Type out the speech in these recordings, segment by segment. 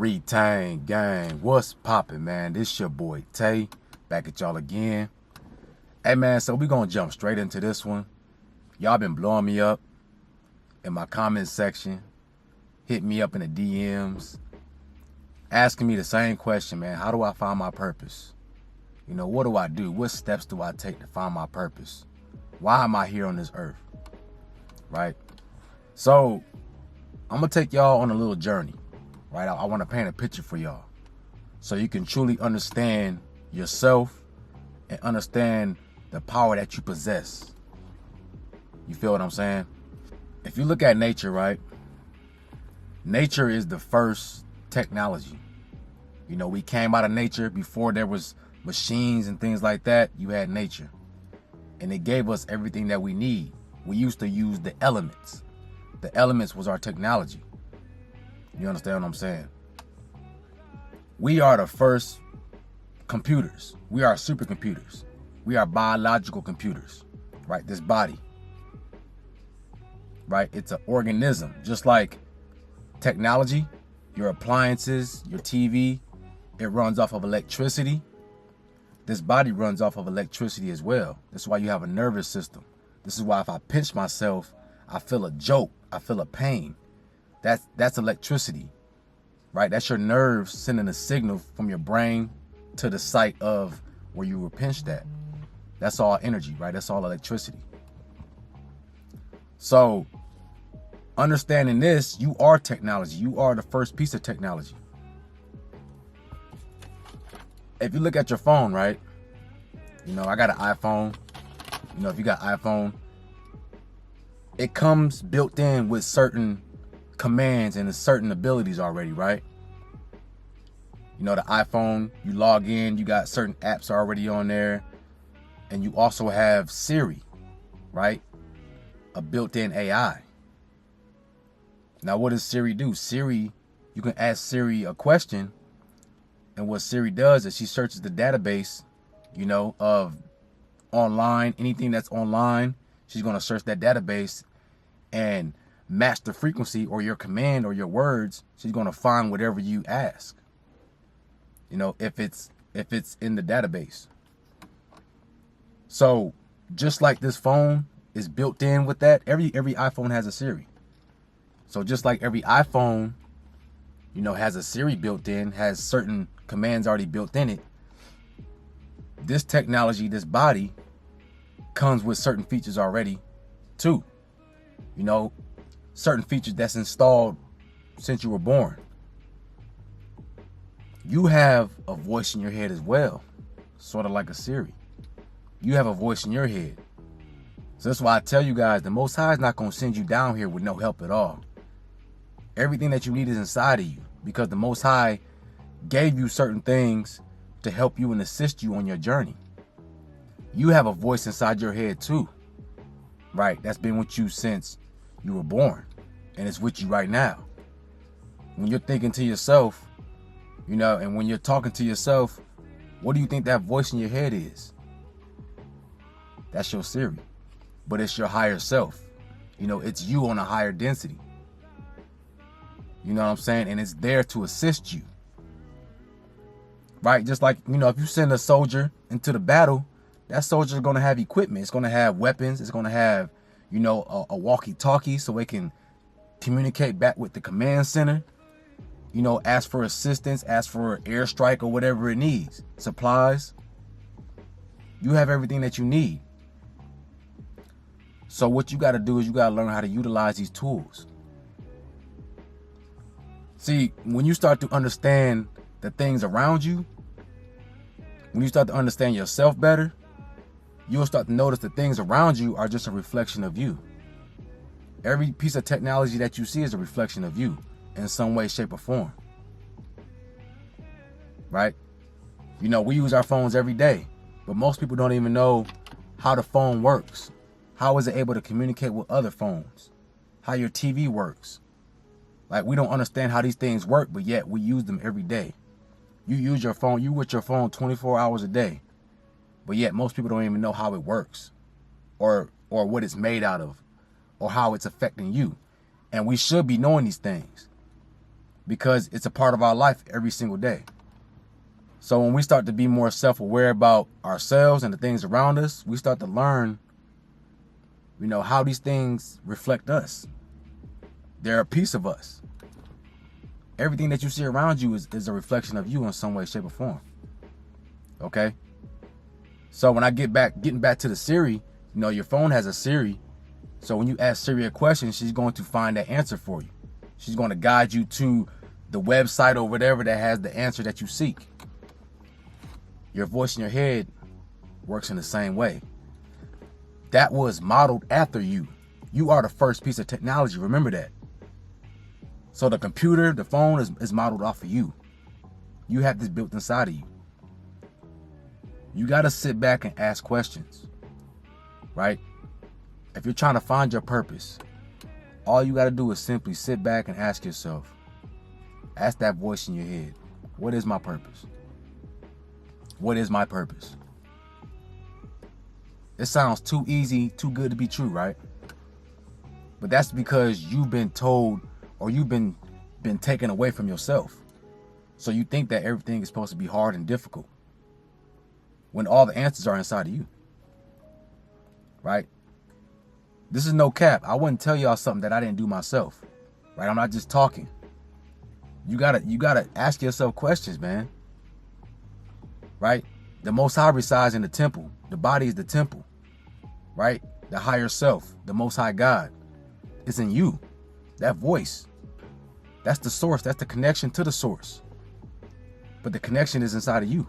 Retain gang, what's poppin', man? This your boy Tay, back at y'all again. Hey man, so we gonna jump straight into this one. Y'all been blowing me up in my comment section, hit me up in the DMs, asking me the same question, man. How do I find my purpose? You know, what do I do? What steps do I take to find my purpose? Why am I here on this earth? Right? So I'm gonna take y'all on a little journey. Right? I want to paint a picture for y'all so you can truly understand yourself and understand the power that you possess. You feel what I'm saying? If you look at nature, right? Nature is the first technology. You know, we came out of nature before there was machines and things like that. You had nature, and it gave us everything that we need. We used to use the elements. The elements was our technology. You understand what I'm saying? We are the first computers. We are supercomputers. We are biological computers, right? This body, right? It's an organism. Just like technology, your appliances, your TV, it runs off of electricity. This body runs off of electricity as well. That's why you have a nervous system. This is why if I pinch myself, I feel a jolt, I feel a pain. That's electricity, right? That's your nerves sending a signal from your brain to the site of where you were pinched at. That's all energy, right? That's all electricity. So understanding this, you are technology. You are the first piece of technology. If you look at your phone, right? You know, I got an iPhone. You know, if you got iPhone, it comes built in with certain commands and certain abilities already, right? You know, the iPhone, you log in, you got certain apps already on there, and you also have Siri, right? A built-in AI. Now, what does Siri do? Siri, you can ask Siri a question, and what Siri does is she searches the database, you know, of online, anything that's online. She's going to search that database and match the frequency or your command or your words. She's going to find whatever you ask, you know, if it's in the database. So just like this phone is built in with that, every iPhone has a Siri. So just like every iPhone, you know, has a Siri built in, has certain commands already built in it, this technology, this body, comes with certain features already too. You know, certain features that's installed since you were born. You have a voice in your head as well, sort of like a Siri. You have a voice in your head. So that's why I tell you guys, the Most High is not going to send you down here with no help at all. Everything that you need is inside of you, because the Most High gave you certain things to help you and assist you on your journey. You have a voice inside your head too, right? That's been with you since you were born, and it's with you right now. When you're thinking to yourself, you know, and when you're talking to yourself, what do you think that voice in your head is? That's your Siri, but it's your higher self. You know, it's you on a higher density. You know what I'm saying? And it's there to assist you, right? Just like, you know, if you send a soldier into the battle, that soldier is going to have equipment. It's going to have weapons. It's going to have, you know, a walkie-talkie so it can communicate back with the command center. You know, ask for assistance, ask for airstrike or whatever it needs. Supplies. You have everything that you need. So what you got to do is you got to learn how to utilize these tools. See, when you start to understand the things around you, when you start to understand yourself better, you'll start to notice the things around you are just a reflection of you. Every piece of technology that you see is a reflection of you in some way, shape, or form. Right? You know, we use our phones every day, but most people don't even know how the phone works. How is it able to communicate with other phones? How your TV works. Like, we don't understand how these things work, but yet we use them every day. You use your phone, you with your phone 24 hours a day, but yet most people don't even know how it works or what it's made out of or how it's affecting you. And we should be knowing these things. because it's a part of our life every single day. So when we start to be more self-aware about ourselves and the things around us, we start to learn, how these things reflect us. They're a piece of us. Everything that you see around you is a reflection of you in some way, shape, or form. Okay? So when I getting back to the Siri, your phone has a Siri. So when you ask Siri a question, she's going to find that answer for you. She's going to guide you to the website or whatever that has the answer that you seek. Your voice in your head works in the same way. That was modeled after you. You are the first piece of technology. Remember that. So the computer, the phone is modeled off of you. You have this built inside of you. You got to sit back and ask questions, right? If you're trying to find your purpose, all you got to do is simply sit back and ask yourself, ask that voice in your head, what is my purpose? What is my purpose? It sounds too easy, too good to be true, right? But that's because you've been told or you've been taken away from yourself. So you think that everything is supposed to be hard and difficult when all the answers are inside of you, right? This is no cap. I wouldn't tell y'all something that I didn't do myself, right? I'm not just talking. You gotta ask yourself questions, man. Right? The Most High resides in the temple. The body is the temple, right? The higher self, the Most High God, is in you. That voice, that's the source. That's the connection to the source. But the connection is inside of you.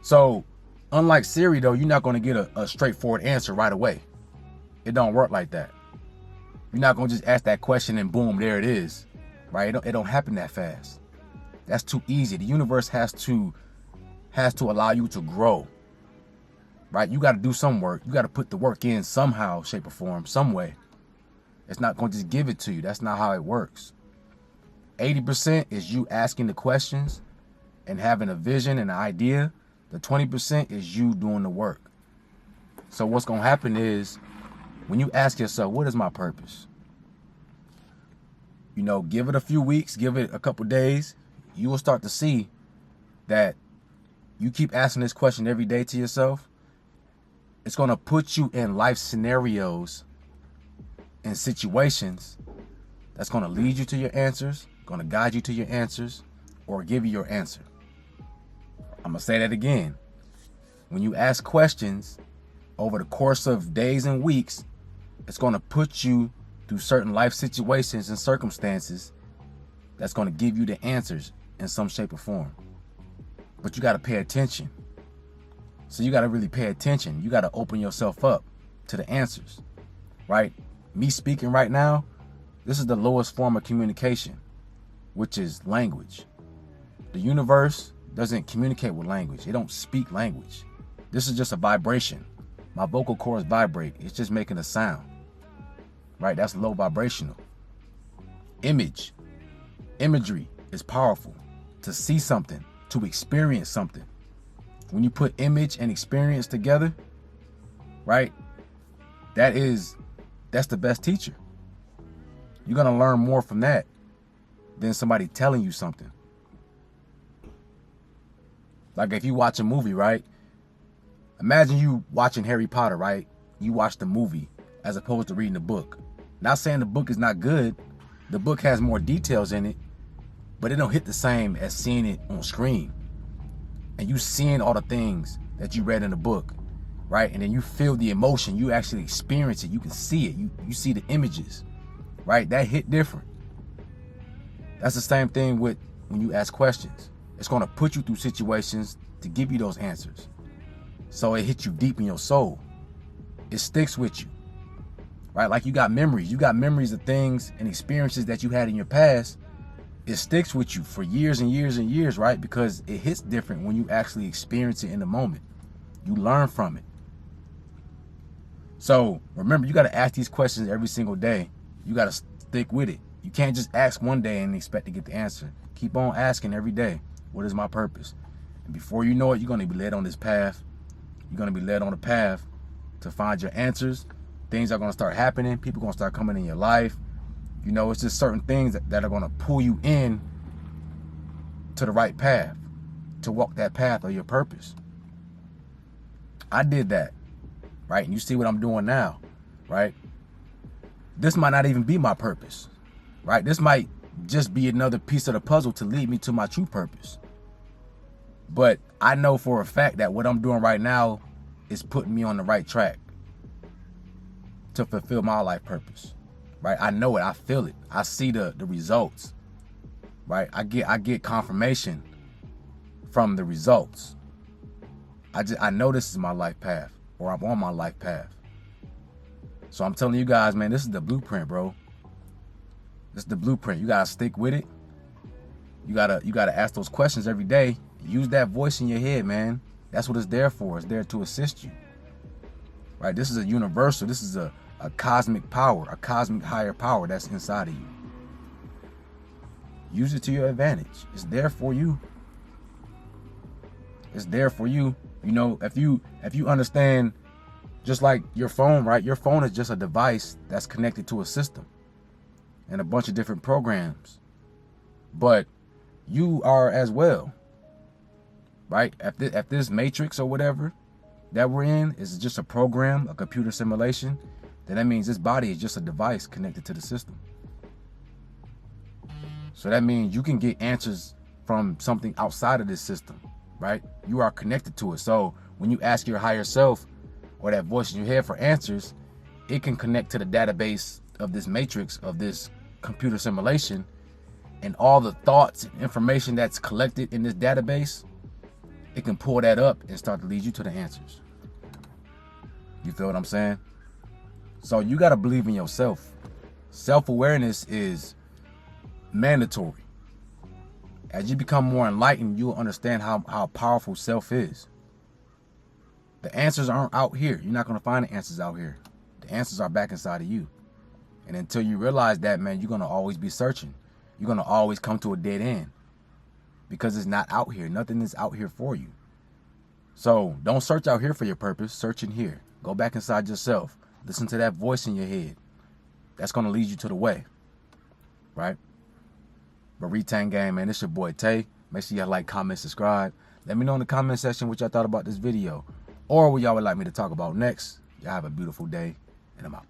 So, unlike Siri, though, you're not going to get a straightforward answer right away. It don't work like that. You're not going to just ask that question and boom, there it is, right? It don't happen that fast. That's too easy. The universe has to allow you to grow, right? You got to do some work. You got to put the work in somehow, shape, or form, some way. It's not going to just give it to you. That's not how it works. 80% is you asking the questions and having a vision and an idea. The 20% is you doing the work. So what's going to happen is when you ask yourself, what is my purpose? Give it a few weeks, give it a couple days. You will start to see that you keep asking this question every day to yourself. It's going to put you in life scenarios and situations that's going to lead you to your answers, going to guide you to your answers, or give you your answer. I'm going to say that again. When you ask questions over the course of days and weeks, it's going to put you through certain life situations and circumstances that's going to give you the answers in some shape or form. But you got to pay attention. So you got to really pay attention. You got to open yourself up to the answers, right? Me speaking right now, this is the lowest form of communication, which is language. The universe doesn't communicate with language. It don't speak language. This is just a vibration. My vocal cords vibrate. It's just making a sound, right? That's low vibrational. Imagery is powerful. To see something, to experience something. When you put image and experience together, right? That's the best teacher. You're going to learn more from that than somebody telling you something. Like if you watch a movie, right? Imagine you watching Harry Potter, right? You watch the movie as opposed to reading the book. Not saying the book is not good. The book has more details in it, but it don't hit the same as seeing it on screen. And you seeing all the things that you read in the book, right? And then you feel the emotion. You actually experience it. You can see it. You see the images, right? That hit different. That's the same thing with when you ask questions. It's going to put you through situations to give you those answers. So it hits you deep in your soul. It sticks with you, right? Like you got memories. You got memories of things and experiences that you had in your past. It sticks with you for years and years and years, right? Because it hits different when you actually experience it in the moment. You learn from it. So remember, you got to ask these questions every single day. You got to stick with it. You can't just ask one day and expect to get the answer. Keep on asking every day, what is my purpose? And before you know it, you're going to be led on this path. You're going to be led on a path to find your answers. Things are going to start happening. People are going to start coming in your life. You know, it's just certain things that are going to pull you in to the right path, to walk that path of your purpose. I did that, right? And you see what I'm doing now, right? This might not even be my purpose, right? This might just be another piece of the puzzle to lead me to my true purpose. But I know for a fact that what I'm doing right now is putting me on the right track to fulfill my life purpose, right? I know it, I feel it, I see the results, right? I get confirmation from the results. I know this is my life path, or I'm on my life path. So I'm telling you guys, man, this is the blueprint, bro. This is the blueprint. You gotta stick with it. You gotta ask those questions every day. Use that voice in your head, man. That's what it's there for. It's there to assist you, right? This is a universal. This is a cosmic power, a cosmic higher power that's inside of you. Use it to your advantage. It's there for you. It's there for you. You know, if you understand, just like your phone, right? Your phone is just a device that's connected to a system and a bunch of different programs. But you are as well, right? If this matrix or whatever that we're in is just a program, a computer simulation, then that means this body is just a device connected to the system. So that means you can get answers from something outside of this system, right? You are connected to it. So when you ask your higher self or that voice in your head for answers, it can connect to the database of this matrix, of this computer simulation, and all the thoughts and information that's collected in this database, it can pull that up and start to lead you to the answers. You feel what I'm saying? So you got to believe in yourself. Self-awareness is mandatory. As you become more enlightened, you'll understand how powerful self is. The answers aren't out here. You're not going to find the answers out here. The answers are back inside of you. And until you realize that, man, you're going to always be searching. You're going to always come to a dead end because it's not out here. Nothing is out here for you. So don't search out here for your purpose. Search in here. Go back inside yourself. Listen to that voice in your head. That's going to lead you to the way. Right? But Retain Gang, man, it's your boy Tay. Make sure y'all like, comment, subscribe. Let me know in the comment section what y'all thought about this video or what y'all would like me to talk about next. Y'all have a beautiful day, and I'm out.